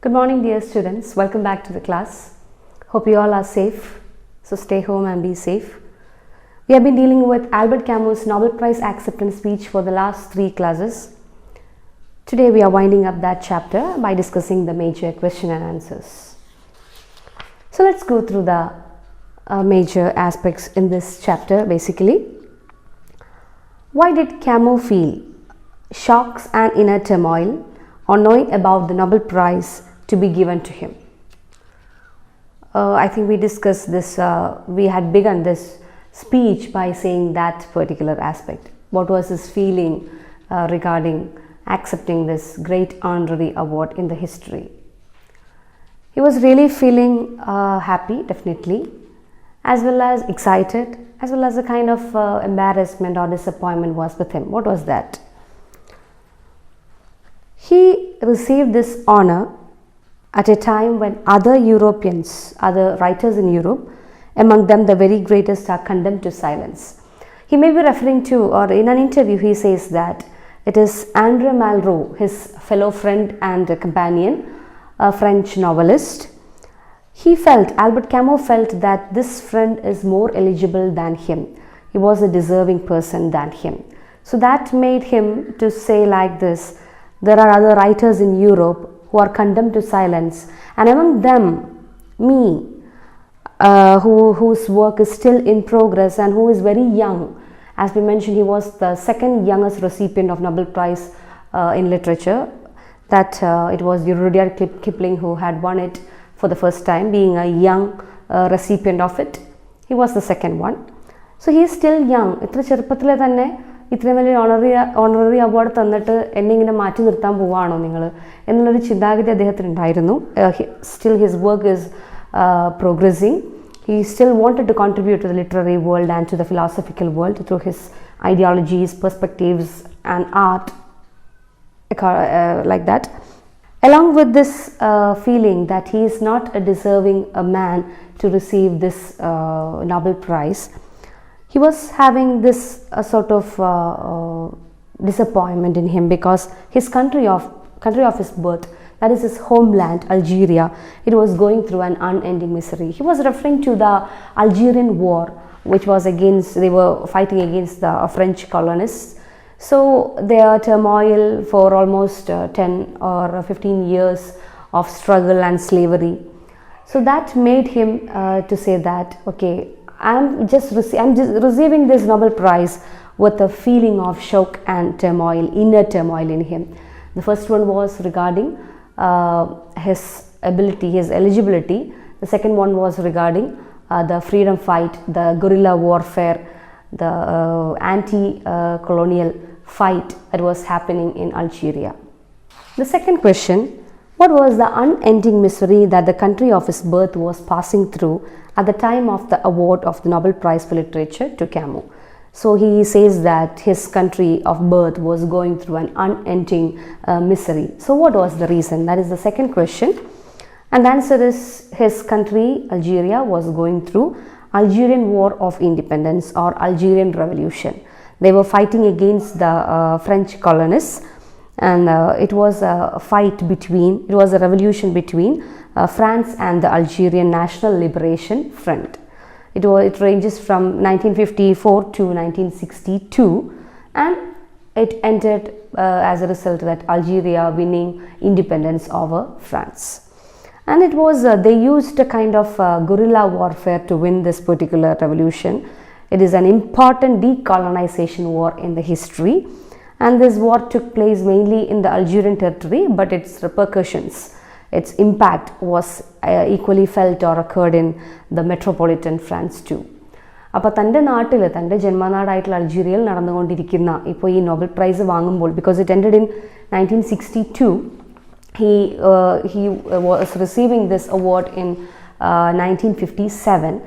Good morning, dear students. Welcome back to the class. Hope you all are safe. So stay home and be safe. We have been dealing with Albert Camus' Nobel Prize acceptance speech for the last 3 classes. Today we are winding up that chapter by discussing the major question and answers. So let's go through the major aspects in this chapter basically. Why did Camus feel shocks and inner turmoil on knowing about the Nobel Prize to be given to him? I think we discussed this, we had begun this speech by saying that particular aspect. What was his feeling regarding accepting this great honorary award in the history? He was really feeling happy, definitely, as well as excited, as well as a kind of embarrassment or disappointment was with him. What was that? He received this honor at a time when other Europeans, other writers in Europe, among them the very greatest, are condemned to silence. He may be referring to, or in an interview he says that it is André Malraux, his fellow friend and companion, a French novelist. He felt, Albert Camus felt that this friend is more eligible than him. He was a deserving person than him. So that made him to say like this: there are other writers in Europe who are condemned to silence, and among them, me, whose work is still in progress and who is very young. As we mentioned, he was the second youngest recipient of Nobel Prize in literature. That it was Rudyard Kipling who had won it for the first time, being a young recipient of it. He was the second one. So he is still young. ഇത്രയും വലിയ honorary award തന്നിട്ട് എന്നെ ഇങ്ങനെ മാറ്റി നിർത്താൻ പോവുകയാണോ നിങ്ങൾ എന്നുള്ളൊരു ചിന്താഗതി അദ്ദേഹത്തിനുണ്ടായിരുന്നു. Still his work is progressing. He still wanted to contribute to the literary world and to the philosophical world through his ideologies, perspectives and art like that. Along with this feeling that he is not a deserving man to receive this Nobel Prize, he was having this sort of disappointment in him, because his country of his birth, that is his homeland, Algeria, it was going through an unending misery. He was referring to the Algerian war, which was they were fighting against the French colonists. So their turmoil for almost 10 or 15 years of struggle and slavery. So that made him to say that, okay, I'm just receiving this Nobel Prize with a feeling of shock and turmoil, inner turmoil in him. The first one was regarding his ability, his eligibility. The second one was regarding the freedom fight, the guerrilla warfare, the anti-colonial fight that was happening in Algeria. The second question: what was the unending misery that the country of his birth was passing through at the time of the award of the Nobel Prize for Literature to Camus? So he says that his country of birth was going through an unending misery. So what was the reason? That is the second question. And the answer is, his country, Algeria, was going through Algerian War of Independence or Algerian Revolution. They were fighting against the French colonists, and it was a revolution between France and the Algerian National Liberation Front. It ranges from 1954 to 1962, and it ended as a result that Algeria winning independence over France. And it was they used a kind of guerrilla warfare to win this particular revolution. It is an important decolonization war in the history, and this war took place mainly in the Algerian territory, but its repercussions, its impact was equally felt or occurred in the metropolitan France too. അപ്പോൾ തൻ്റെ നാട്ടിൽ, തൻ്റെ ജന്മനാടായിട്ടുള്ള അൾജീരിയയിൽ നടന്നുകൊണ്ടിരിക്കുന്ന ഇപ്പോൾ ഈ Nobel prize വാങ്ങുമ്പോൾ, because it ended in 1962, he was receiving this award in 1957.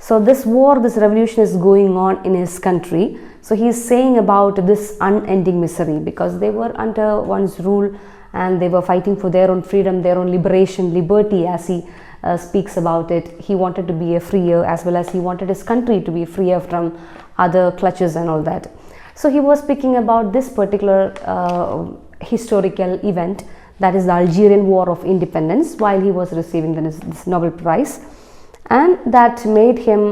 So this war, this revolution is going on in his country. So he is saying about this unending misery, because they were under one's rule and they were fighting for their own freedom, their own liberation, liberty, as he speaks about it. He wanted to be a freer, as well as he wanted his country to be freer from other clutches and all that. So he was speaking about this particular historical event that is the Algerian War of Independence, while he was receiving this Nobel Prize, and that made him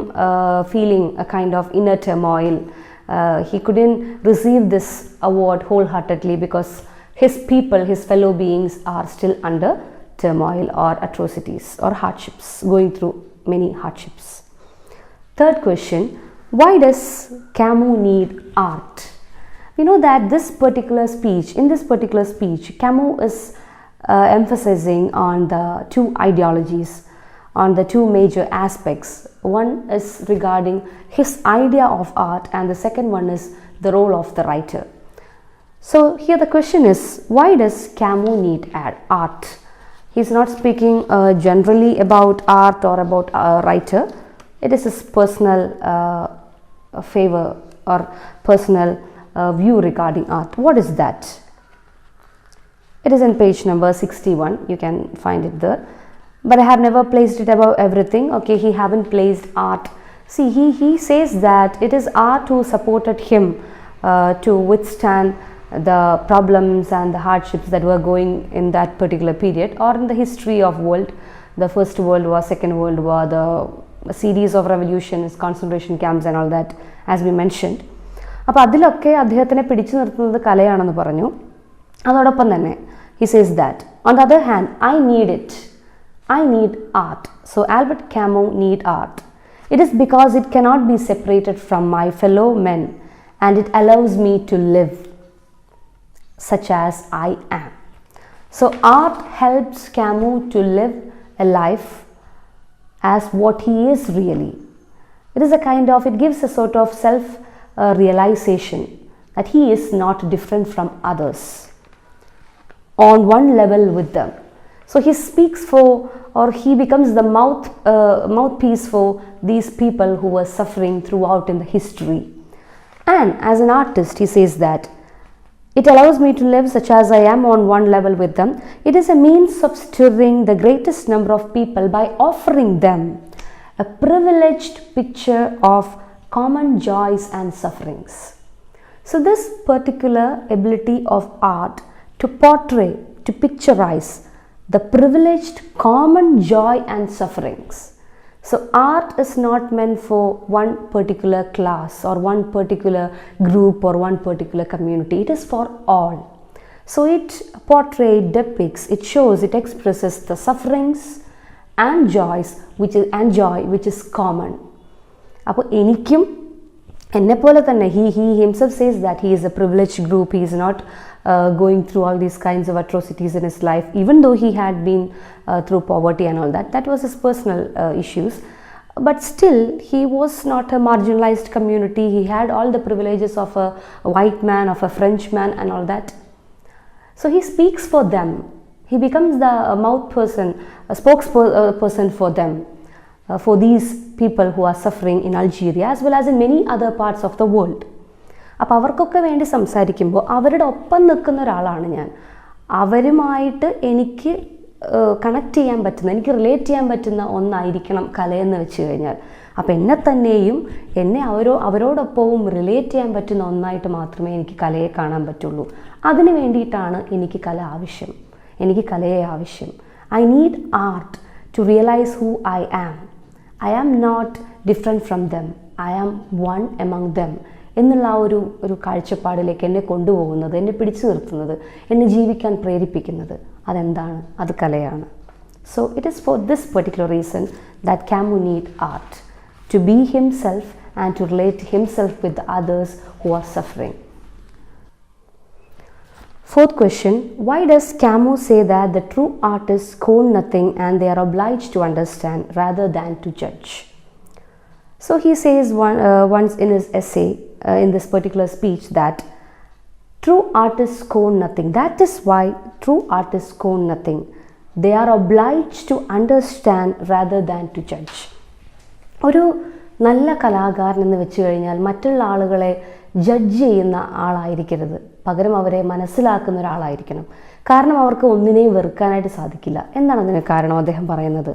feeling a kind of inner turmoil. He couldn't receive this award wholeheartedly because his people, his fellow beings, are still under turmoil or atrocities or hardships, going through many hardships. Third question, why does Camus need art? We know that in this particular speech, Camus is emphasizing on the two ideologies, on the two major aspects. One is regarding his idea of art, and the second one is the role of the writer. So here the question is, why does Camus need art? He's not speaking generally about art or about a writer. It is his personal favor or personal view regarding art. What is that? It is in page number 61. You can find it there. But I have never placed it above everything. Okay, he haven't placed art. See, he says that it is art who supported him to withstand the problems and the hardships that were going in that particular period or in the history of world. The First World War, Second World War, the series of revolutions, concentration camps and all that, as we mentioned. അപ്പോൾ അതിലൊക്കെ അദ്ദേഹത്തിനെ പിടിച്ചു നിർത്തുന്നത് കലയാണെന്ന് പറഞ്ഞു. അതോടൊപ്പം തന്നെ he says that on the other hand I need art. So Albert Camus need art. It is because it cannot be separated from my fellow men and it allows me to live such as I am. So art helps Camus to live a life as what he is really. It is a kind of, it gives a sort of self realization that he is not different from others, on one level with them. So he speaks for, or he becomes the mouthpiece for these people who were suffering throughout in the history. And as an artist, he says that it allows me to live such as I am on one level with them. It is a means of stirring the greatest number of people by offering them a privileged picture of common joys and sufferings. So this particular ability of art to portray, to picturize the privileged common joy and sufferings. So art is not meant for one particular class or one particular group or one particular community. It is for all. So it portrays, depicts, it shows, it expresses the sufferings and joys joy which is common. അപ്പോൾ എനിക്കും എന്നെപ്പോലെ തന്നെ he himself says that he is a privileged group. He is not going through all these kinds of atrocities in his life, even though he had been through poverty and all that. That was his personal issues. But still, he was not a marginalized community. He had all the privileges of a white man, of a French man and all that. So he speaks for them. He becomes the mouth person, a spokesperson for them, for these people who are suffering in Algeria as well as in many other parts of the world. അപ്പോൾ അവർക്കൊക്കെ വേണ്ടി സംസാരിക്കുമ്പോൾ അവരുടെ ഒപ്പം നിൽക്കുന്ന ഒരാളാണ് ഞാൻ. അവരുമായിട്ട് എനിക്ക് കണക്ട് ചെയ്യാൻ പറ്റുന്ന, എനിക്ക് റിലേറ്റ് ചെയ്യാൻ പറ്റുന്ന ഒന്നായിരിക്കണം കലയെന്ന് വെച്ച് കഴിഞ്ഞാൽ. അപ്പോൾ എന്നെ തന്നെയും അവരോടൊപ്പവും റിലേറ്റ് ചെയ്യാൻ പറ്റുന്ന ഒന്നായിട്ട് മാത്രമേ എനിക്ക് കലയെ കാണാൻ പറ്റുള്ളൂ. അതിന് വേണ്ടിയിട്ടാണ് എനിക്ക് കല ആവശ്യം, എനിക്ക് കലയെ ആവശ്യം. I need art to realize who I am. I am not different from them. I am one among them. എന്നുള്ള ഒരു കാഴ്ചപ്പാടിലേക്ക് എന്നെ കൊണ്ടുപോകുന്നത്, എന്നെ പിടിച്ചു നിർത്തുന്നത്, എന്നെ ജീവിക്കാൻ പ്രേരിപ്പിക്കുന്നത് അതെന്താണ്? അത് കലയാണ്. So it is for this particular reason that Camus need art to be himself and to relate himself with others who are suffering. Fourth question, why does Camus say that the true artists scorn nothing and they are obliged to understand rather than to judge? So he says once in his essay, in this particular speech, that true artists scorn nothing. That is why true artists scorn nothing. They are obliged to understand rather than to judge. ഒരു നല്ല കലാകാരൻ എന്ന് വെച്ച് കഴിഞ്ഞാൽ മറ്റുള്ള ആളുകളെ judge ചെയ്യുന്ന ആളായിരിക്കരുത്, പകരം അവരെ മനസ്സിലാക്കുന്ന ഒരാളായിരിക്കണം. കാരണം അവർക്ക് ഒന്നിനെയും വെറുക്കാനായിട്ട് സാധിക്കില്ല. എന്താണ് അതിന് കാരണം? അദ്ദേഹം പറയുന്നത്,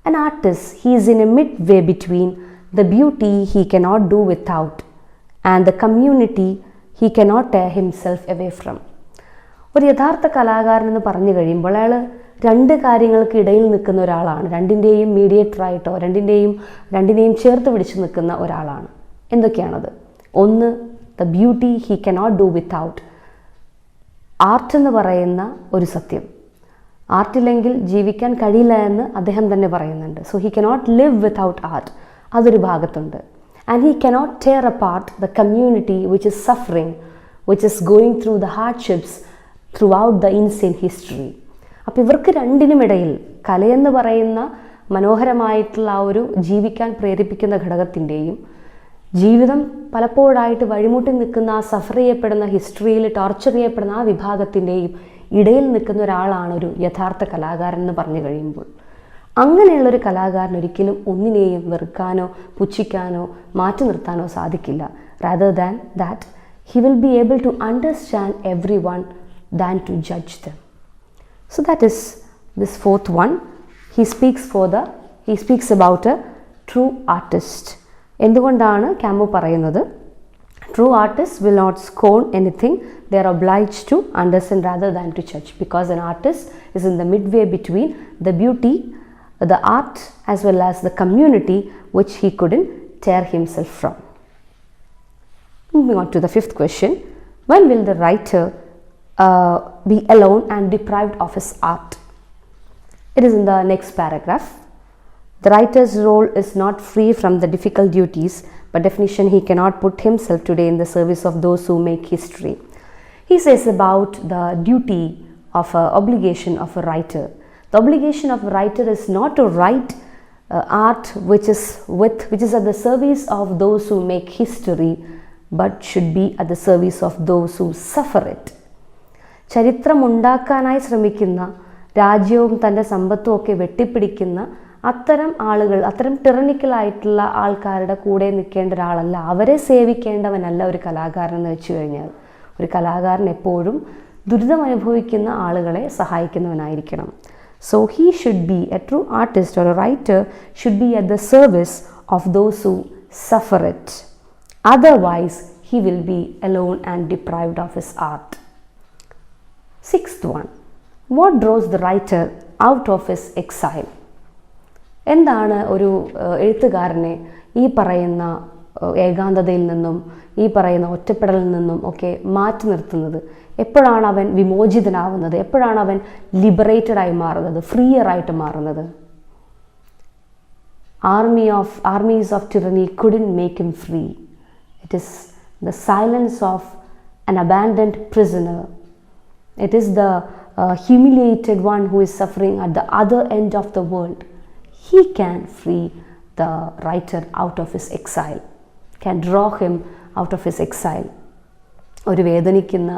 an artist, he is in a midway between the beauty he cannot do without and the community he cannot tear himself away from. ഒരു യഥാർത്ഥ കലാകാരൻ എന്ന് പറഞ്ഞു കഴിയുമ്പോൾ അയാൾ രണ്ട് കാര്യങ്ങൾക്ക് ഇടയിൽ നിൽക്കുന്ന ഒരാളാണ്, രണ്ടിൻ്റെയും മീഡിയേറ്ററായിട്ടോ രണ്ടിനെയും ചേർത്ത് പിടിച്ച് നിൽക്കുന്ന ഒരാളാണ്. എന്തൊക്കെയാണത്? ഒന്ന്, the beauty he cannot do without. Art എന്ന് പറയുന്ന ഒരു സത്യം, ആർട്ടില്ലെങ്കിൽ ജീവിക്കാൻ കഴിയില്ല എന്ന് അദ്ദേഹം തന്നെ പറയുന്നുണ്ട്. So he cannot live without art, അതൊരു ഭാഗത്തുണ്ട്. And he cannot tear apart the community which is suffering, which is going through the hardships throughout the insane history. അപ്പോൾ ഇവർക്ക് രണ്ടിനുമിടയിൽ കലയെന്ന് പറയുന്ന മനോഹരമായിട്ടുള്ള ആ ഒരു ജീവിക്കാൻ പ്രേരിപ്പിക്കുന്ന ഘടകത്തിൻ്റെയും ജീവിതം പലപ്പോഴായിട്ട് വഴിമുട്ടി നിൽക്കുന്ന ആ സഫർ ചെയ്യപ്പെടുന്ന ഹിസ്റ്ററിയിൽ ടോർച്ചർ ചെയ്യപ്പെടുന്ന ആ വിഭാഗത്തിൻ്റെയും ഇടയിൽ നിൽക്കുന്ന ഒരാളാണ് ഒരു യഥാർത്ഥ കലാകാരൻ എന്ന് പറഞ്ഞു കഴിയുമ്പോൾ, അങ്ങനെയുള്ളൊരു കലാകാരൻ ഒരിക്കലും ഒന്നിനെയും വെറുക്കാനോ പുച്ഛിക്കാനോ മാറ്റി നിർത്താനോ സാധിക്കില്ല. rather than that he will be able to understand everyone than to judge them. So that is this fourth one. He speaks about a true artist. എന്തുകൊണ്ടാണ് ക്യാമു പറയുന്നത് true artists will not scorn anything, they are obliged to understand rather than to judge, because an artist is in the midway between the beauty, the art as well as the community which he couldn't tear himself from. Moving on to the fifth question, when will the writer be alone and deprived of his art? It is in the next paragraph. The writer's role is not free from the difficult duties, by definition he cannot put himself today in the service of those who make history. He says about the duty of obligation of a writer. The obligation of a writer is not to write art which is at the service of those who make history, but should be at the service of those who suffer it. ചരിത്രമുണ്ടാക്കാനായി ശ്രമിക്കുന്ന, രാജ്യവും തൻ്റെ സമ്പത്തും ഒക്കെ വെട്ടിപ്പിടിക്കുന്ന അത്തരം ആളുകൾ, അത്തരം ടിറനിക്കലായിട്ടുള്ള ആൾക്കാരുടെ കൂടെ നിൽക്കേണ്ട ഒരാളല്ല, അവരെ സേവിക്കേണ്ടവനല്ല ഒരു കലാകാരൻ എന്ന് വെച്ച് കഴിഞ്ഞാൽ. ഒരു കലാകാരൻ എപ്പോഴും ദുരിതം അനുഭവിക്കുന്ന ആളുകളെ സഹായിക്കുന്നവനായിരിക്കണം. So he should be, a true artist or a writer should be at the service of those who suffer it. Otherwise he will be alone and deprived of his art. Sixth one, what draws the writer out of his exile? എന്താണ് ഒരു എഴുത്തുകാരനെ ഈ പറയുന്ന ഏകാന്തതയിൽ നിന്നും ഈ പറയുന്ന ഒറ്റപ്പെടലിൽ നിന്നും ഒക്കെ മാറ്റി നിർത്തുന്നത്? എപ്പോഴാണ് അവൻ വിമോചിതനാവുന്നത്? എപ്പോഴാണ് അവൻ ലിബറേറ്റഡായി മാറുന്നത്, ഫ്രീയറായിട്ട് മാറുന്നത്? Armies of tyranny couldn't make him free. It is the silence of an abandoned prisoner. It is the humiliated one who is suffering at the other end of the world. He can free the writer out of his exile, can draw him out of his exile. ഒരു വേദനിക്കുന്ന,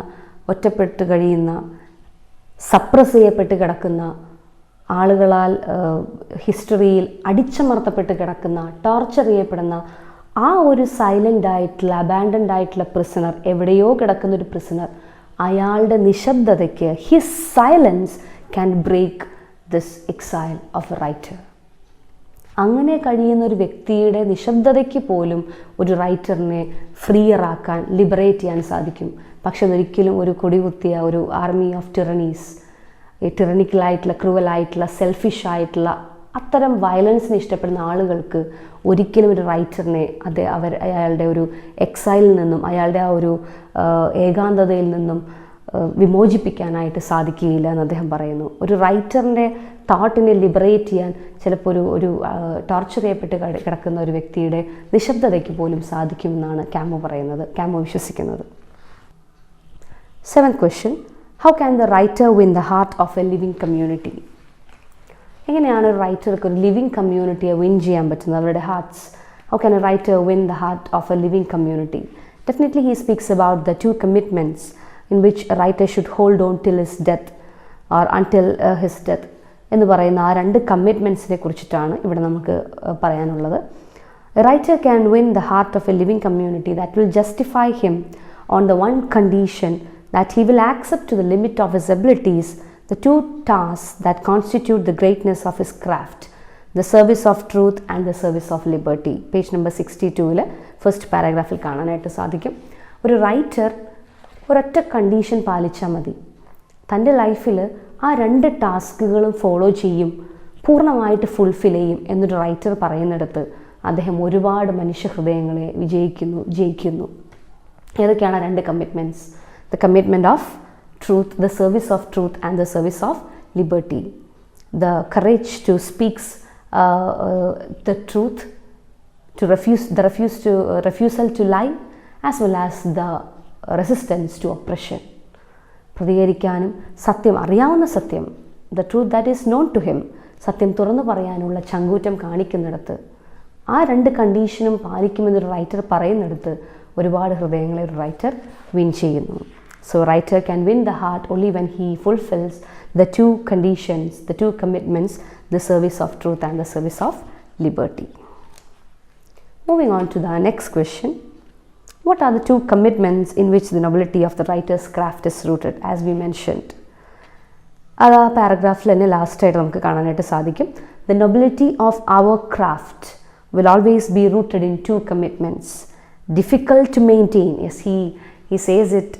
ഒറ്റപ്പെട്ട് കഴിയുന്ന, suppress ചെയ്യപ്പെട്ട് കിടക്കുന്ന, ആളുകളാൽ ഹിസ്റ്ററിയിൽ അടിച്ചമർത്തപ്പെട്ട് കിടക്കുന്ന, torture ചെയ്യപ്പെടുന്ന ആ ഒരു സൈലൻ്റ് ആയിട്ടുള്ള, അബാൻഡൻഡ് ആയിട്ടുള്ള പ്രിസണർ, എവിടെയോ കിടക്കുന്ന ഒരു പ്രിസണർ, അയാളുടെ നിശബ്ദതയ്ക്ക്, his silence can break this exile of a writer. അങ്ങനെ കഴിയുന്ന ഒരു വ്യക്തിയുടെ നിശബ്ദതയ്ക്ക് പോലും ഒരു റൈറ്ററിനെ ഫ്രീയറാക്കാൻ, ലിബറേറ്റ് ചെയ്യാൻ സാധിക്കും. പക്ഷെ അതൊരിക്കലും ഒരു കൊടികുത്തിയ ഒരു ആർമി ഓഫ് ടിറണീസ്, ടിറണിക്കലായിട്ടുള്ള, ക്രൂവലായിട്ടുള്ള, സെൽഫിഷ് ആയിട്ടുള്ള അത്തരം വയലൻസിനെ ഇഷ്ടപ്പെടുന്ന ആളുകൾക്ക് ഒരിക്കലും ഒരു റൈറ്ററിനെ അയാളുടെ ഒരു എക്സൈലിൽ നിന്നും, അയാളുടെ ആ ഒരു ഏകാന്തതയിൽ നിന്നും വിമോചിപ്പിക്കാനായിട്ട് സാധിക്കുകയില്ല എന്ന് അദ്ദേഹം പറയുന്നു. ഒരു റൈറ്ററിൻ്റെ തോട്ടിനെ ലിബറേറ്റ് ചെയ്യാൻ ചിലപ്പോൾ ഒരു ടോർച്ചർ ചെയ്യപ്പെട്ട് കിടക്കുന്ന ഒരു വ്യക്തിയുടെ നിശബ്ദതയ്ക്ക് പോലും സാധിക്കുമെന്നാണ് ക്യാമു വിശ്വസിക്കുന്നത്. Seventh question, how can the writer win the heart of a living community? എങ്ങനെയാണ് ഒരു റൈറ്റർക്ക് ഒരു ലിവിങ് കമ്മ്യൂണിറ്റിയെ വിൻ ചെയ്യാൻ പറ്റുന്നത്, അവരുടെ hearts? How can a writer win the heart of a living community? Definitely he speaks about the two commitments in which a writer should hold on till his death or until his death എന്ന് പറയുന്ന ആ രണ്ട് കമ്മിറ്റ്മെൻറ്റ്സിനെ കുറിച്ചിട്ടാണ് ഇവിടെ നമുക്ക് പറയാനുള്ളത്. A writer can win the heart of a living community that will justify him on the one condition that he will accept to the limit of his abilities the two tasks that constitute the greatness of his craft, the service of truth and the service of liberty. Page number 62-ൽ first പാരഗ്രാഫിൽ കാണാനായിട്ട് സാധിക്കും. ഒരു writer ഒരൊറ്റ condition പാലിച്ചാൽ മതി. തൻ്റെ ലൈഫിൽ ആ 2 ടാസ്കുകളും ഫോളോ ചെയ്യും, പൂർണ്ണമായിട്ട് ഫുൾഫിൽ ചെയ്യും എന്നൊരു റൈറ്റർ പറയുന്നിടത്ത് അദ്ദേഹം ഒരുപാട് മനുഷ്യഹൃദയങ്ങളെ ജയിക്കുന്നു. ഏതൊക്കെയാണ് 2 commitments? The commitment of truth, the service of truth and the service of liberty. The courage to speaks the truth, to refusal to lie, as well as the resistance to oppression. പ്രതികരിക്കാനും സത്യം, അറിയാവുന്ന സത്യം, the truth that is known to him, സത്യം തുറന്നു പറയാനുള്ള ചങ്കൂറ്റം കാണിക്കുന്നിടത്ത് ആ 2 കണ്ടീഷനും പാലിക്കുമെന്നൊരു writer പറയുന്നിടത്ത് ഒരുപാട് ഹൃദയങ്ങളെ ഒരു റൈറ്റർ വിൻ ചെയ്യുന്നു. So writer can win the heart only when he fulfills the 2 conditions, the 2 commitments, the service of truth and the service of liberty. Moving on to the next question. What are the 2 commitments in which the nobility of the writer's craft is rooted, as we mentioned? അത് ആ പാരഗ്രാഫിൽ തന്നെ ലാസ്റ്റായിട്ട് നമുക്ക് കാണാനായിട്ട് സാധിക്കും. The nobility of our craft will always be rooted in 2 commitments. Difficult to maintain. Yes, he says it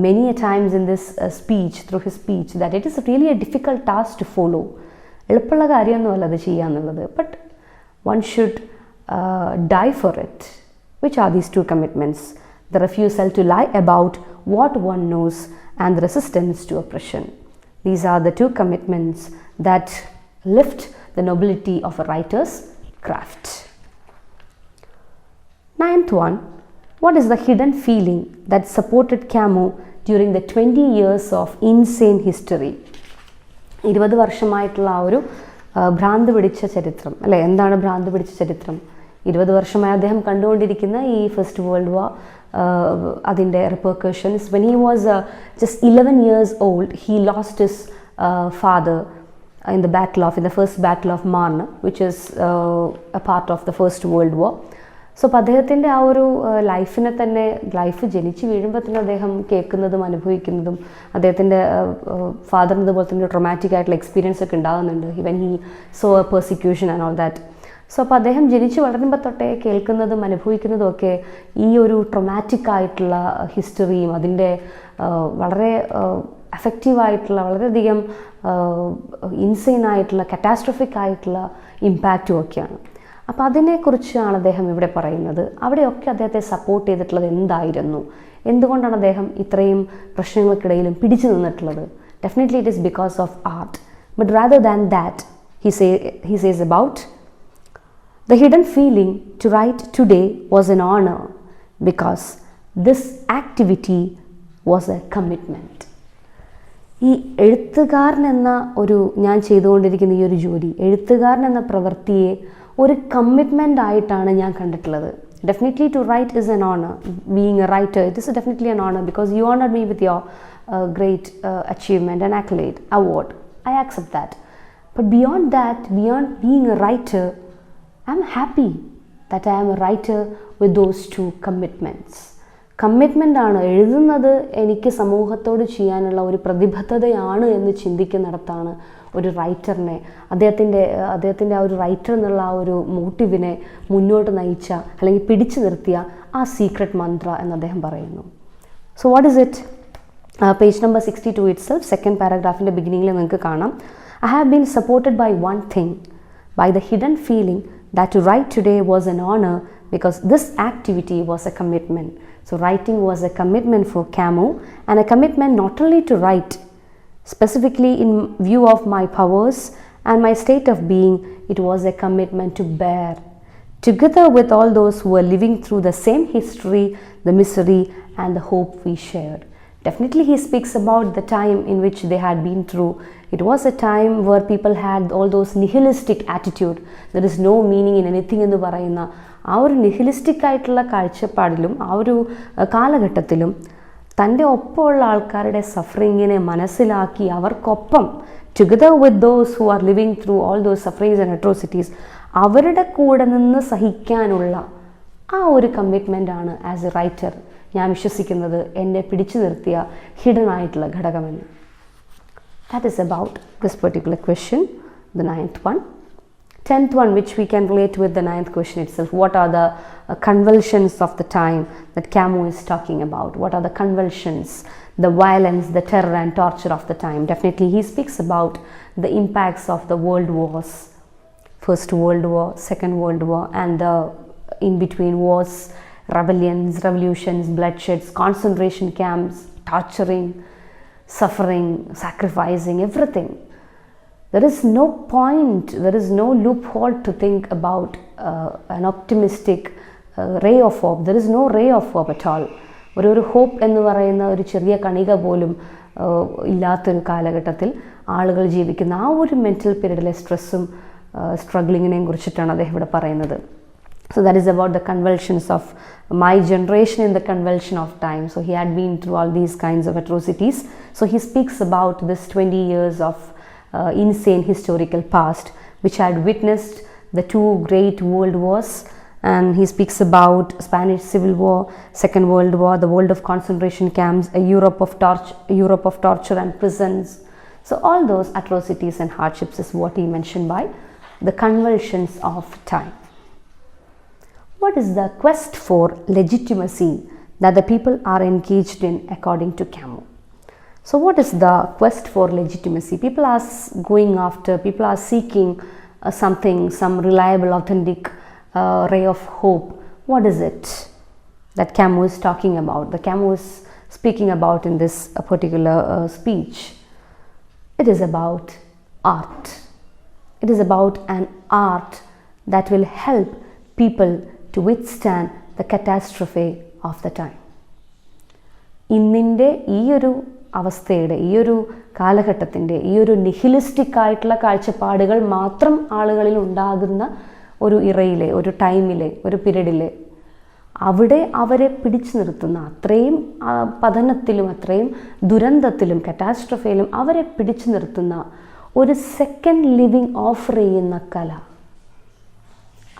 many a times in this speech, through his speech, that it is really a difficult task to follow. എളുപ്പമുള്ള കാര്യമൊന്നുമല്ല അത് ചെയ്യാന്നുള്ളത്. But one should die for it. Which are these 2 commitments? The refusal to lie about what one knows and the resistance to oppression. These are the 2 commitments that lift the nobility of a writer's craft. 9th one. What is the hidden feeling that supported Camus during the 20 years of insane history? 20 വർഷമായിട്ടുള്ള ആ ഒരു ഭ്രാന്ത് പിടിച്ച ചരിത്രം അല്ലേ? എന്താണ് ഭ്രാന്ത് പിടിച്ച ചരിത്രം? 20 വർഷമായി അദ്ദേഹം കണ്ടുകൊണ്ടിരിക്കുന്ന ഈ ഫസ്റ്റ് വേൾഡ് വാർ, അതിൻ്റെ repercussions. When he was just 11 years old, he lost his father in the first battle of Marne, which is a part of the First World War. So അപ്പോൾ അദ്ദേഹത്തിൻ്റെ ആ ഒരു ലൈഫിനെ തന്നെ, ലൈഫ് ജനിച്ച് വീഴുമ്പോൾ തന്നെ അദ്ദേഹം കേൾക്കുന്നതും അനുഭവിക്കുന്നതും അദ്ദേഹത്തിൻ്റെ ഫാദറിന് ഇതുപോലെ തന്നെ ട്രൊമാറ്റിക് ആയിട്ടുള്ള എക്സ്പീരിയൻസ് ഒക്കെ ഉണ്ടാകുന്നുണ്ട്. When he so A persecution and all that. So അപ്പോൾ അദ്ദേഹം ജനിച്ച് വളരുമ്പോൾ തൊട്ടേ കേൾക്കുന്നതും അനുഭവിക്കുന്നതും ഒക്കെ ഈ ഒരു ട്രൊമാറ്റിക് ആയിട്ടുള്ള ഹിസ്റ്ററിയും അതിൻ്റെ വളരെ എഫക്റ്റീവായിട്ടുള്ള, വളരെയധികം ഇൻസെയിൻ ആയിട്ടുള്ള, കറ്റാസ്ട്രോഫിക് ആയിട്ടുള്ള ഇമ്പാക്റ്റും ഒക്കെയാണ്. അപ്പോൾ അതിനെക്കുറിച്ചാണ് അദ്ദേഹം ഇവിടെ പറയുന്നത്. അവിടെയൊക്കെ അദ്ദേഹത്തെ സപ്പോർട്ട് ചെയ്തിട്ടുള്ളത് എന്തായിരുന്നു? എന്തുകൊണ്ടാണ് അദ്ദേഹം ഇത്രയും പ്രശ്നങ്ങൾക്കിടയിലും പിടിച്ചു നിന്നിട്ടുള്ളത്? Definitely it is because of art. But rather than that he says about the hidden feeling to write today was an honor because this activity was a commitment. ഈ എഴുത്തുകാരൻ എന്ന ഒരു, ഞാൻ ചെയ്തുകൊണ്ടിരിക്കുന്ന ഈ ഒരു ജോലി, എഴുത്തുകാരൻ എന്ന പ്രവൃത്തിയെ ഒരു കമ്മിറ്റ്മെൻ്റ് ആയിട്ടാണ് ഞാൻ കണ്ടിട്ടുള്ളത്. Definitely to write is an honor. Being a writer, it is definitely an honor because you honored me with your great achievement and accolade, award. I accept that. But beyond that, beyond being a writer, I'm happy that I am a writer with those 2 commitments. Commitment ആണ്. എഴുതുന്നത് എനിക്ക് സമൂഹത്തോട് ചെയ്യാനുള്ള ഒരു പ്രതിബദ്ധതയാണ് എന്ന് ചിന്തിക്കുന്നിടത്താണ് ഒരു റൈറ്ററിനെ, അദ്ദേഹത്തിൻ്റെ ആ ഒരു റൈറ്റർ എന്നുള്ള ആ ഒരു മോട്ടീവിനെ മുന്നോട്ട് നയിച്ച, അല്ലെങ്കിൽ പിടിച്ചു നിർത്തിയ ആ സീക്രട്ട് മന്ത്ര എന്ന് അദ്ദേഹം പറയുന്നു. So what is it? Page number 62 itself, second പാരഗ്രാഫിൻ്റെ ബിഗിനിങ്ങിൽ നിങ്ങൾക്ക് കാണാം. I have been supported by one thing, by the hidden feeling that to write today was an honor because this activity was a commitment. So writing was a commitment for Camus, and a commitment not only to write, specifically in view of my powers and my state of being, it was a commitment to bear, together with all those who were living through the same history, the misery and the hope we shared. Definitely he speaks about the time in which they had been through. It was a time where people had all those nihilistic attitude. There is no meaning in anything എന്ന് പറയുന്ന ആ ഒരു നിഹിലിസ്റ്റിക് ആയിട്ടുള്ള കാഴ്ചപ്പാടിലും ആ ഒരു കാലഘട്ടത്തിലും തൻ്റെ ഒപ്പമുള്ള ആൾക്കാരുടെ സഫറിങ്ങിനെ മനസ്സിലാക്കി അവർക്കൊപ്പം, together with those who are living through all those sufferings and atrocities, അവരുടെ കൂടെ നിന്ന് സഹിക്കാനുള്ള ആ ഒരു കമ്മിറ്റ്മെൻ്റാണ് ആസ് എ റൈറ്റർ ഞാൻ വിശ്വസിക്കുന്നത് എന്നെ പിടിച്ചു നിർത്തിയ ഹിഡൻ ആയിട്ടുള്ള ഘടകമെന്ന്. That is about this particular question, the 9th one. 10th one, which we can relate with the 9th question itself. What are the convulsions of the time that Camus is talking about? What are the convulsions, the violence, the terror and torture of the time? Definitely he speaks about the impacts of the world wars, First World War, Second World War, and the in-between wars, rebellions, revolutions, bloodsheds, concentration camps, torturing, suffering, sacrificing, everything. There is no point, there is no loophole to think about an optimistic ray of hope. There is no ray of hope at all. ഒരു hope എന്ന് പറയുന്ന ഒരു ചെറിയ കണിക പോലും ഇല്ലാത്തൊരു കാലഘട്ടത്തിൽ ആളുകൾ ജീവിക്കുന്ന ആ ഒരു മെൻ്റൽ പീരീഡിലെ സ്ട്രെസ്സും സ്ട്രഗ്ലിങ്ങിനെയും കുറിച്ചിട്ടാണ് അദ്ദേഹം ഇവിടെ പറയുന്നത്. So that is about the convulsions of my generation in the convulsion of time. So he had been through all these kinds of atrocities. So he speaks about this 20 years of insane historical past which had witnessed the two great world wars, and he speaks about Spanish Civil War, Second World War, the world of concentration camps, a Europe of torture and prisons. So all those atrocities and hardships is what he mentioned by the convulsions of time. What is the quest for legitimacy that the people are engaged in according to Camus? So what is the quest for legitimacy? People are going after, people are seeking something, some reliable, authentic ray of hope. What is it that Camus is talking about, that Camus is speaking about in this particular speech? It is about art. It is about an art that will help people to withstand the catastrophe of the time. ഇന്നിൻ്റെ ഈ ഒരു അവസ്ഥയുടെ, ഈ ഒരു കാലഘട്ടത്തിൻ്റെ, ഈ ഒരു നിഹിലിസ്റ്റിക് ആയിട്ടുള്ള കാഴ്ചപ്പാടുകൾ മാത്രം ആളുകളിൽ ഉണ്ടാകുന്ന ഒരു ഇറയിലെ, ഒരു ടൈമിലെ, ഒരു പീരീഡിലെ അവിടെ അവരെ പിടിച്ചു നിർത്തുന്ന, അത്രയും പതനത്തിലും അത്രയും ദുരന്തത്തിലും കറ്റാസ്ട്രഫയിലും അവരെ പിടിച്ചു നിർത്തുന്ന ഒരു സെക്കൻഡ് ലിവിങ് ഓഫർ ചെയ്യുന്ന കല,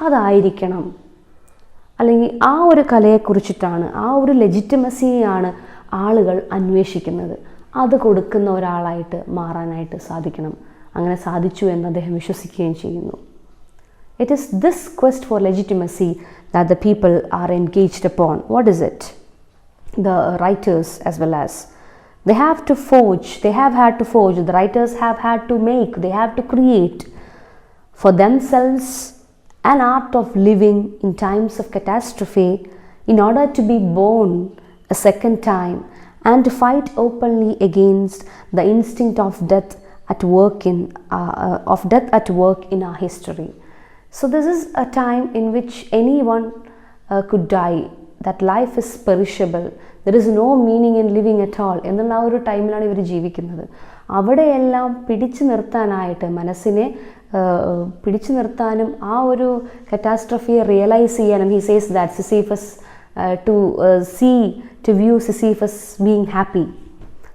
അതായിരിക്കണം. അല്ലെങ്കിൽ ആ ഒരു കലയെക്കുറിച്ചിട്ടാണ്, ആ ഒരു ലെജിറ്റിമസിയാണ് ആളുകൾ അന്വേഷിക്കുന്നത്. അത് കൊടുക്കുന്ന ഒരാളായിട്ട് മാറാനായിട്ട് സാധിക്കണം. അങ്ങനെ സാധിച്ചു എന്ന് അദ്ദേഹം വിശ്വസിക്കുകയും ചെയ്യുന്നു. It is this quest for legitimacy that the people are engaged upon. What is it? The writers as well as. They have to forge, they have had to forge, the writers have had to make, they have to create for themselves an art of living in times of catastrophe in order to be born a second time and to fight openly against the instinct of death at work in our history. So this is a time in which anyone could die, that life is perishable, there is no meaning in living at all എന്നുള്ള ആ ഒരു ടൈമിലാണ് ഇവർ ജീവിക്കുന്നത്. അവിടെയെല്ലാം പിടിച്ചു നിർത്താനായിട്ട്, മനസ്സിനെ പിടിച്ചു നിർത്താനും ആ ഒരു കറ്റാസ്ട്രഫിയെ റിയലൈസ് ചെയ്യാനും, he says that Sisyphus to view Sisyphus being happy.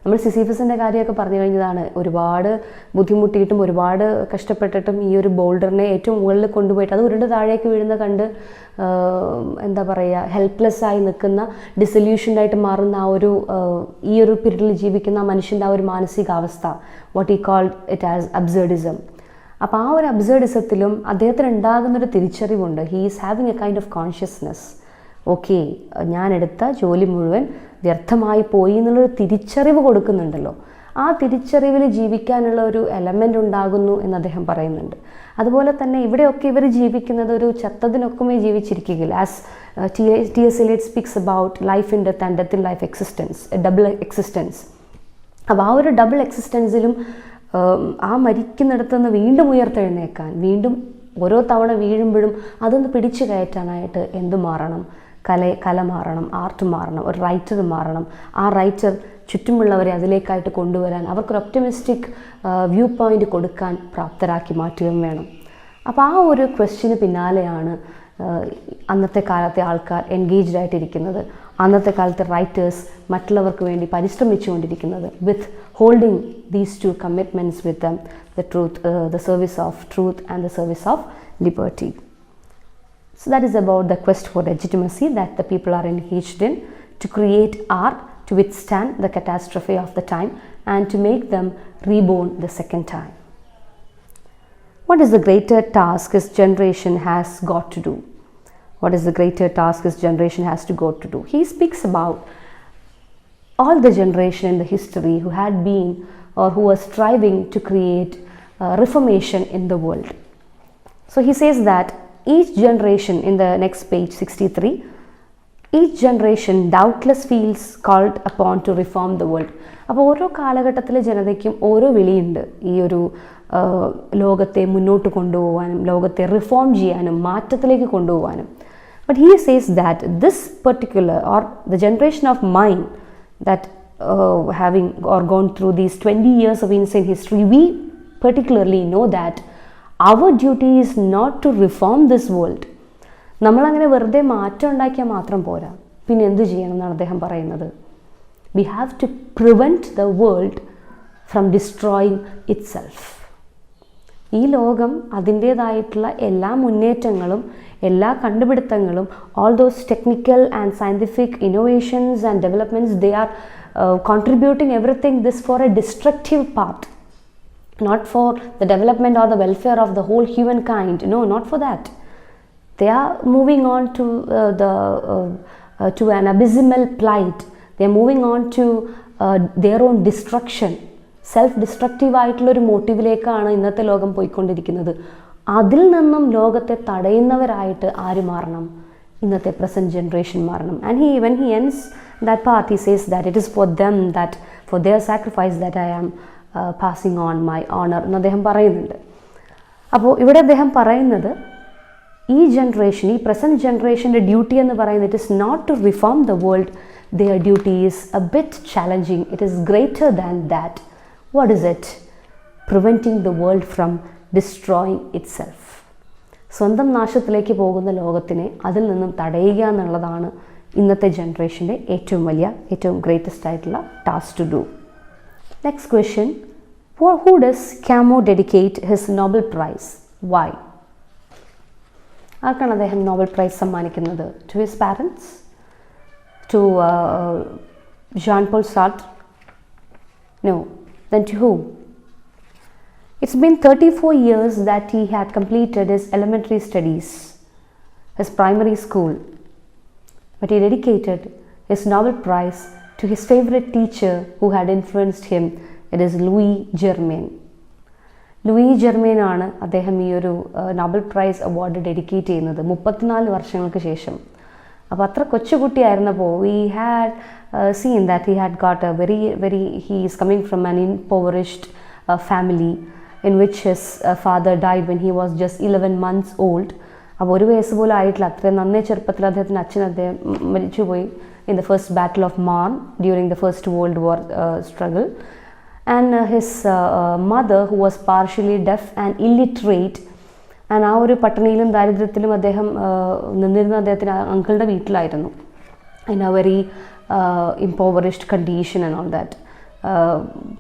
നമ്മൾ സിസീഫസിൻ്റെ കാര്യമൊക്കെ പറഞ്ഞു കഴിഞ്ഞതാണ്. ഒരുപാട് ബുദ്ധിമുട്ടിയിട്ടും ഒരുപാട് കഷ്ടപ്പെട്ടിട്ടും ഈ ഒരു ബോൾഡറിനെ ഏറ്റവും മുകളിൽ കൊണ്ടുപോയിട്ട് അത് ഉരുണ്ട് താഴേക്ക് വീഴുന്ന കണ്ട് എന്താ പറയുക, ഹെൽപ്ലെസ്സായി നിൽക്കുന്ന, ഡിസൊല്യൂഷനായിട്ട് മാറുന്ന ആ ഒരു ഈ ഒരു പീരീഡിൽ ജീവിക്കുന്ന മനുഷ്യൻ്റെ ആ ഒരു മാനസികാവസ്ഥ, വാട്ട് ഈ കോൾഡ് ഇറ്റ് ആസ് അബ്സേർഡിസം. അപ്പോൾ ആ ഒരു അബ്സേർഡിസത്തിലും അദ്ദേഹത്തിന് ഉണ്ടാകുന്നൊരു തിരിച്ചറിവുണ്ട്. He is having a kind of consciousness. Okay, ഞാനെടുത്ത ജോലി മുഴുവൻ വ്യർത്ഥമായി പോയി എന്നുള്ളൊരു തിരിച്ചറിവ് കൊടുക്കുന്നുണ്ടല്ലോ. ആ തിരിച്ചറിവിൽ ജീവിക്കാനുള്ള ഒരു എലമെൻ്റ് ഉണ്ടാകുന്നു എന്ന് അദ്ദേഹം പറയുന്നുണ്ട്. അതുപോലെ തന്നെ ഇവിടെയൊക്കെ ഇവർ ജീവിക്കുന്നത് ഒരു ചത്തതിനൊക്കുമേ ജീവിച്ചിരിക്കുകയില്ല. As T.S. Eliot speaks about life in death and death in life existence, double existence. അപ്പോൾ ആ ഒരു ഡബിൾ എക്സിസ്റ്റൻസിലും ആ മരിക്കുന്നിടത്തു നിന്ന് വീണ്ടും ഉയർത്തെഴുന്നേക്കാൻ, വീണ്ടും ഓരോ തവണ വീഴുമ്പോഴും അതൊന്ന് പിടിച്ചു കയറ്റാനായിട്ട് എന്ത് മാറണം? കല മാറണം, ആർട്ട് മാറണം, ഒരു റൈറ്റർ മാറണം. ആ റൈറ്റർ ചുറ്റുമുള്ളവരെ അതിലേക്കായിട്ട് കൊണ്ടുവരാൻ, അവർക്കൊരു ഒപ്റ്റിമിസ്റ്റിക് വ്യൂ പോയിൻ്റ് കൊടുക്കാൻ പ്രാപ്തരാക്കി മാറ്റുകയും വേണം. അപ്പോൾ ആ ഒരു ക്വസ്റ്റ്യന് പിന്നാലെയാണ് അന്നത്തെ കാലത്തെ ആൾക്കാർ എൻഗേജ്ഡ് ആയിട്ടിരിക്കുന്നത്. അന്നത്തെ കാലത്തെ റൈറ്റേഴ്സ് മറ്റുള്ളവർക്ക് വേണ്ടി പരിശ്രമിച്ചുകൊണ്ടിരിക്കുന്നത്. With holding these two commitments with them, the truth, the service of truth and the service of liberty. So that is about the quest for legitimacy that the people are engaged in, to create art to withstand the catastrophe of the time and to make them reborn the second time. What is the greater task his generation has got to do? What is the greater task his generation has to go to do? He speaks about all the generation in the history who had been or who was striving to create reformation in the world. So he says that each generation, in the next page 63, each generation doubtless feels called upon to reform the world. അപ്പോൾ ഓരോ കാലഘട്ടത്തിലെ ജനതയ്ക്കും ഓരോ വിളിയുണ്ട് ഈ ഒരു ലോകത്തെ മുന്നോട്ട് കൊണ്ടുപോകാനും ലോകത്തെ റിഫോം ചെയ്യാനും മാറ്റത്തിലേക്ക് കൊണ്ടുപോകാനും. But he says that this particular or the generation of mine that having or gone through these 20 years of insane history, we particularly know that our duty is not to reform this world. നമ്മളങ്ങനെ വെറുതെ മാറ്റം ഉണ്ടാക്കിയാൽ മാത്രം പോരാ, പിന്നെ എന്ത് ചെയ്യണം എന്നാണ് അദ്ദേഹം പറയുന്നത്. We have to prevent the world from destroying itself. ഈ ലോകം അതിൻ്റേതായിട്ടുള്ള എല്ലാ മുന്നേറ്റങ്ങളും എല്ലാ കണ്ടുപിടുത്തങ്ങളും all those technical and scientific innovations and developments, they are contributing everything this for a destructive part, not for the development or the welfare of the whole humankind. No, not for that. They are moving on to to an abysmal plight. They are moving on to their own destruction. Self destructive ആയിട്ടുള്ളൊരു മോട്ടീവിലേക്കാണ് ഇന്നത്തെ ലോകം പോയിക്കൊണ്ടിരിക്കുന്നത്. അതിൽ നിന്നും ലോകത്തെ തടയുന്നവരായിട്ട് ആര് മാറണം? ഇന്നത്തെ പ്രസൻറ്റ് ജനറേഷൻ മാറണം. And when he ends that part, he says that it is for them, that for their sacrifice that I am passing on my honor എന്ന് അദ്ദേഹം പറയുന്നുണ്ട്. അപ്പോൾ ഇവിടെ അദ്ദേഹം പറയുന്നത് ഈ ജനറേഷൻ, ഈ പ്രസൻറ്റ് ജനറേഷൻ്റെ ഡ്യൂട്ടി എന്ന് പറയുന്നത് it is not to reform the world. Their duty is a bit challenging. It is greater than that. What is it? Preventing the world from destroying itself. സ്വന്തം നാശത്തിലേക്ക് പോകുന്ന ലോകത്തിനെ അതിൽ നിന്നും തടയുക എന്നുള്ളതാണ് ഇന്നത്തെ ജനറേഷൻ്റെ ഏറ്റവും ഗ്രേറ്റസ്റ്റ് ആയിട്ടുള്ള task to do. Next question, who does Camus dedicate his Nobel Prize? Why? ആർക്കാണ് അദ്ദേഹം നോബൽ പ്രൈസ് സമ്മാനിക്കുന്നത്? To his parents? To Jean-Paul Sartre? No. Then to whom? It's been 34 years that he had completed his elementary studies, his primary school, but he dedicated his Nobel Prize to his favorite teacher who had influenced him. It is Louis Germain. Louis Germain ആണ് അദ്ദേഹം ഈ ഒരു Nobel prize award dedicate ചെയ്യുന്നത് 34 വർഷങ്ങൾക്ക് ശേഷം. അപ്പോൾ അത്ര കൊച്ചുകുട്ടിയായിരുന്നപ്പോൾ we had seen that he had got a he is coming from an impoverished family in which his father died when he was just 11 months old. അപ്പോൾ ഒരു വയസ്സ് പോലും ആയിട്ടില്ല. അത്രയും നന്നേ ചെറുപ്പത്തിൽ അദ്ദേഹത്തിൻ്റെ അദ്ദേഹം മരിച്ചുപോയി in the first battle of Marne during the First World War struggle. And his mother, who was partially deaf and illiterate, and ആ ഒരു പട്ടിണിയിലും ദാരിദ്ര്യത്തിലും അദ്ദേഹം നിന്നിരുന്ന അദ്ദേഹത്തിൻ്റെ അങ്കിളുടെ വീട്ടിലായിരുന്നു, in a very impoverished condition and all that.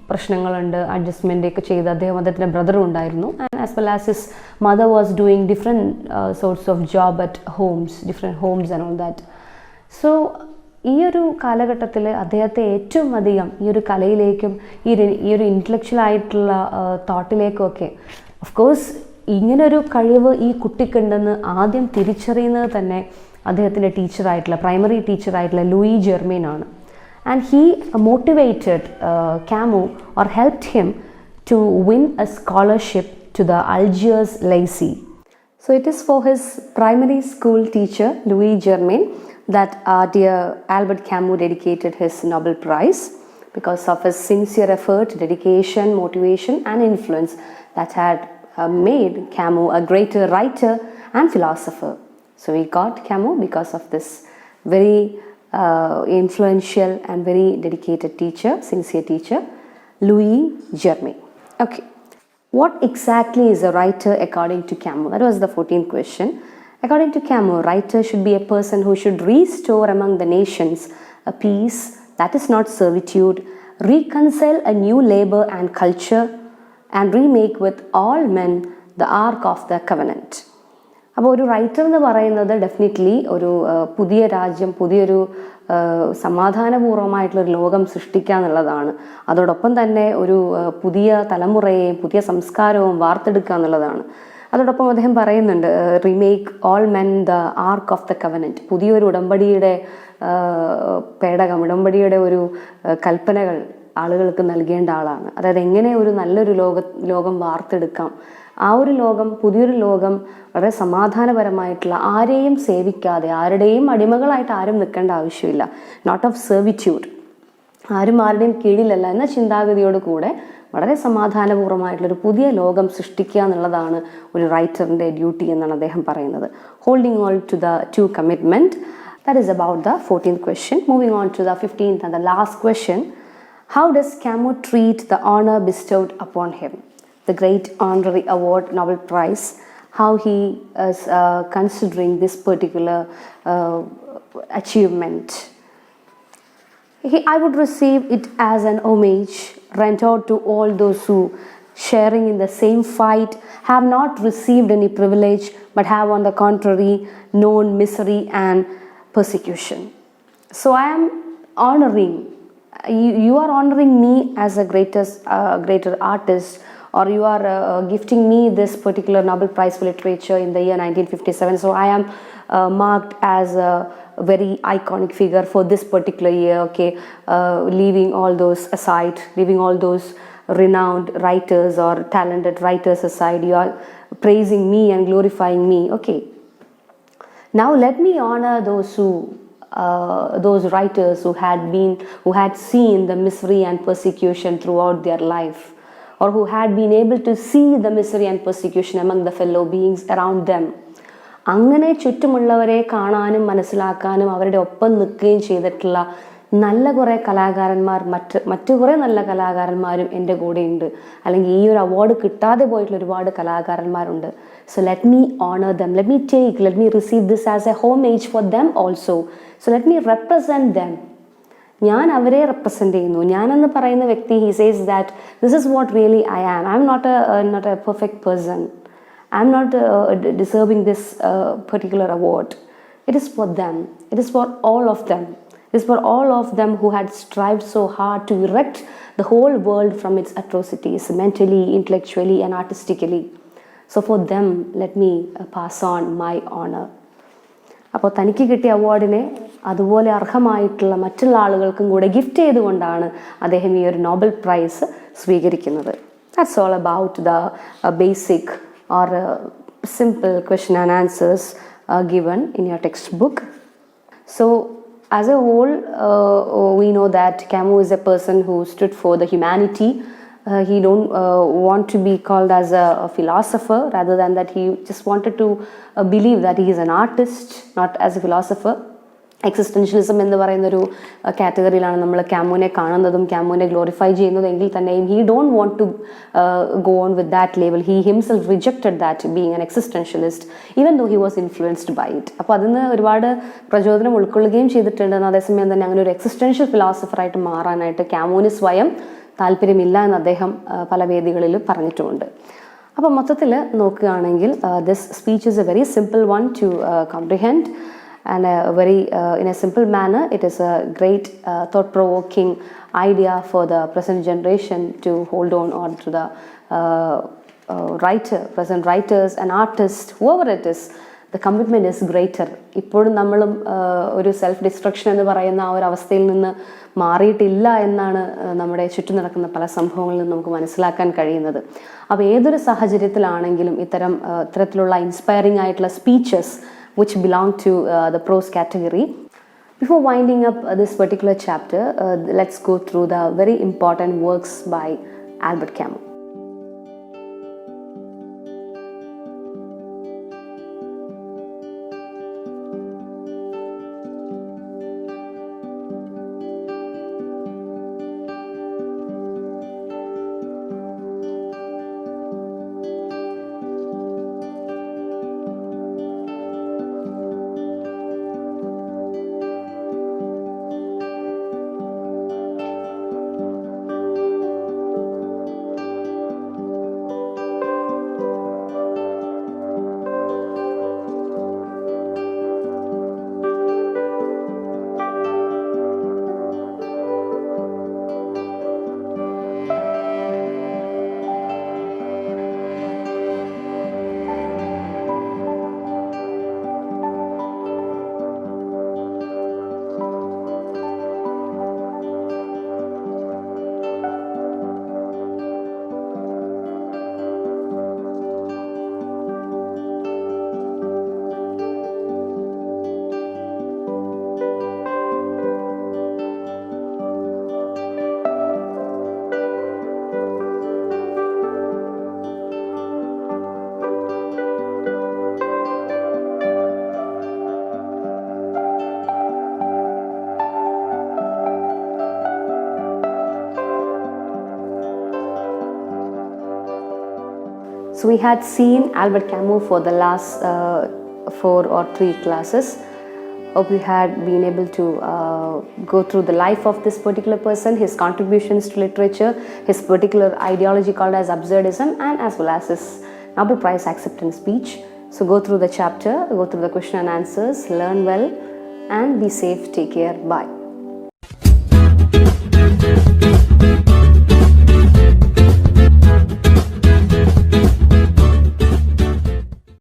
പ്രശ്നങ്ങളുണ്ട്, അഡ്ജസ്റ്റ്മെൻ്റ് ഒക്കെ ചെയ്ത് അദ്ദേഹത്തിൻ്റെ ബ്രദറും ഉണ്ടായിരുന്നു. And as well as his mother was doing different sorts of job at different Holmes and all that. So ഈ ഒരു കാലഘട്ടത്തിൽ അദ്ദേഹത്തെ ഏറ്റവും അധികം ഈ ഒരു കലയിലേക്കും ഈ ഒരു ഇൻ്റലക്ച്വൽ ആയിട്ടുള്ള തോട്ടിലേക്കും ഒക്കെ ഓഫ് കോഴ്സ് ഇങ്ങനൊരു കഴിവ് ഈ കുട്ടിക്കുണ്ടെന്ന് ആദ്യം തിരിച്ചറിയുന്നത് തന്നെ അദ്ദേഹത്തിൻ്റെ ടീച്ചറായിട്ടുള്ള പ്രൈമറി ടീച്ചറായിട്ടുള്ള ലൂയി ജെർമെയിൻ ആണ്. And he motivated Camus or helped him to win a scholarship to the Algiers lycée. So it is for his primary school teacher Louis Germain that dear Albert Camus dedicated his Nobel Prize, because of his sincere effort, dedication, motivation and influence that had made Camus a greater writer and philosopher. So we got Camus because of this very influential and very dedicated teacher, sincere teacher, Louis Germain. Okay, what exactly is a writer according to Camus? That was the 14th question. According to Camus, a writer should be a person who should restore among the nations a peace that is not servitude, reconcile a new labor and culture, and remake with all men the ark of the covenant. അപ്പോൾ ഒരു writer എന്ന് പറയുന്നത് definitely ഒരു പുതിയ രാജ്യം, പുതിയൊരു സമാധാനപൂർവ്വമായിട്ടുള്ളൊരു ലോകം സൃഷ്ടിക്കുക എന്നുള്ളതാണ്. അതോടൊപ്പം തന്നെ ഒരു പുതിയ തലമുറയെയും പുതിയ സംസ്കാരവും വാർത്തെടുക്കുക എന്നുള്ളതാണ്. അതോടൊപ്പം അദ്ദേഹം പറയുന്നുണ്ട്, റിമേക്ക് all men the arc of the covenant. പുതിയൊരു ഉടമ്പടിയുടെ പേടകം, ഉടമ്പടിയുടെ ഒരു കൽപ്പനകൾ ആളുകൾക്ക് നൽകേണ്ട ആളാണ്. അതായത് എങ്ങനെ ഒരു നല്ലൊരു ലോകം വാർത്തെടുക്കാം, ആ ഒരു ലോകം, പുതിയൊരു ലോകം വളരെ സമാധാനപരമായിട്ടുള്ള, ആരെയും സേവിക്കാതെ, ആരുടെയും അടിമകളായിട്ട് ആരും നിൽക്കേണ്ട ആവശ്യമില്ല, നോട്ട് ഓഫ് സെർവിറ്റ്യൂഡ്, ആരും ആരുടെയും കീഴിലല്ല എന്ന ചിന്താഗതിയോട് കൂടെ വളരെ സമാധാനപൂർവ്വമായിട്ടുള്ളൊരു പുതിയ ലോകം സൃഷ്ടിക്കുക എന്നുള്ളതാണ് ഒരു റൈറ്ററിൻ്റെ ഡ്യൂട്ടി എന്നാണ് അദ്ദേഹം പറയുന്നത്. Holding all to the two commitment. That is about the 14th question. Moving on to the 15th and the last question. How does Camus treat the honor bestowed upon him? The great honorary award, Nobel Prize. How he is considering this particular achievement. I would receive it as an homage rendered to all those who, sharing in the same fight, have not received any privilege, but have on the contrary known misery and persecution. So I am honoring, you are honoring me as a greater artist, or you are gifting me this particular Nobel Prize for Literature in the year 1957. So I am marked as a very iconic figure for this particular year, okay, leaving all those aside, leaving all those renowned writers or talented writers aside, you are praising me and glorifying me, okay. Now let me honor those writers who had seen the misery and persecution throughout their life, or who had been able to see the misery and persecution among the fellow beings around them. അങ്ങനെ ചുറ്റുമുള്ളവരെ കാണാനും മനസ്സിലാക്കാനും അവരുടെ ഒപ്പം നിൽക്കുകയും ചെയ്തിട്ടുള്ള നല്ല കുറേ കലാകാരന്മാർ, മറ്റു കുറേ നല്ല കലാകാരന്മാരും എൻ്റെ കൂടെയുണ്ട്. അല്ലെങ്കിൽ ഈ ഒരു അവാർഡ് കിട്ടാതെ പോയിട്ടുള്ള ഒരുപാട് കലാകാരന്മാരുണ്ട്. So let me honour them, let me receive this as a homage for them also. So let me represent them. ഞാൻ അവരെ റെപ്രസെൻ്റ് ചെയ്യുന്നു. ഞാനെന്ന് പറയുന്ന വ്യക്തി, he says that this is what really I am. I am not a perfect person. I am not deserving this particular award. It is for them. It is for all of them. It is for all of them who had strived so hard to erect the whole world from its atrocities, mentally, intellectually, and artistically. So for them, let me pass on my honor. അപ്പോൾ തനിക്ക് കിട്ടിയ അവാർഡിനെ അതുപോലെ അർഹമായിട്ടുള്ള മറ്റുള്ള ആളുകൾക്കും കൂടെ gift ചെയ്തുകൊണ്ടാണ് അദ്ദേഹം ഈ ഒരു നോബൽ പ്രൈസ് സ്വീകരിക്കുന്നത്. That's all about the basic or simple question and answers given in your textbook. So as a whole, we know that Camus is a person who stood for the humanity. He don't want to be called as a philosopher, rather than that he just wanted to believe that he is an artist, not as a philosopher. Existentialism എന്ന് പറയുന്നൊരു കാറ്റഗറിയിലാണ് നമ്മൾ ക്യാമുവിനെ കാണുന്നതും ക്യാമുവിനെ glorify ചെയ്യുന്നതെങ്കിൽ തന്നെയും he don't want to go on with that label. He himself rejected that being an existentialist even though he was influenced by it. അപ്പോൾ അതിന് ഒരുപാട് പ്രചോദനം ഉൾക്കൊള്ളുകയും ചെയ്തിട്ടുണ്ട്. അതേസമയം തന്നെ അങ്ങനെ ഒരു എക്സിസ്റ്റൻഷ്യൽ ഫിലോസഫറായിട്ട് മാറാനായിട്ട് ക്യാമുവിന് സ്വയം താല്പര്യമില്ല എന്ന് അദ്ദേഹം പല വേദികളിൽ പറഞ്ഞിട്ടുമുണ്ട്. അപ്പോൾ മൊത്തത്തിൽ നോക്കുകയാണെങ്കിൽ this speech is A very simple one two comprehend. And in a simple manner, it is a great thought-provoking idea for the present generation to hold on to the present writers and artists, whoever it is. The commitment is greater. ഇപ്പോഴും നമ്മളും ഒരു self destruction എന്ന് പറയുന്ന ആ ഒരു അവസ്ഥയിൽ നിന്ന് മാറിയിട്ടില്ല എന്നാണ് നമ്മുടെ ചുറ്റും നടക്കുന്ന പല സംഭവങ്ങളിൽ നമുക്ക് മനസ്സിലാക്കാൻ കഴിയുന്നത്. അപ്പോൾ ഏതൊരു സാഹചര്യത്തിലാണെങ്കിലും ഇത്തരത്തിലുള്ള ഇൻസ്പയറിംഗ് ആയിട്ടുള്ള speeches which belong to the prose category. Before winding up this particular chapter, let's go through the very important works by Albert Camus. So we had seen Albert Camus for the last 4 or 3 classes. Hope you had been able to go through the life of this particular person, his contributions to literature, his particular ideology called as absurdism, and as well as his Nobel Prize acceptance speech. So go through the chapter, go through the question and answers, learn well, and be safe. Take care. Bye.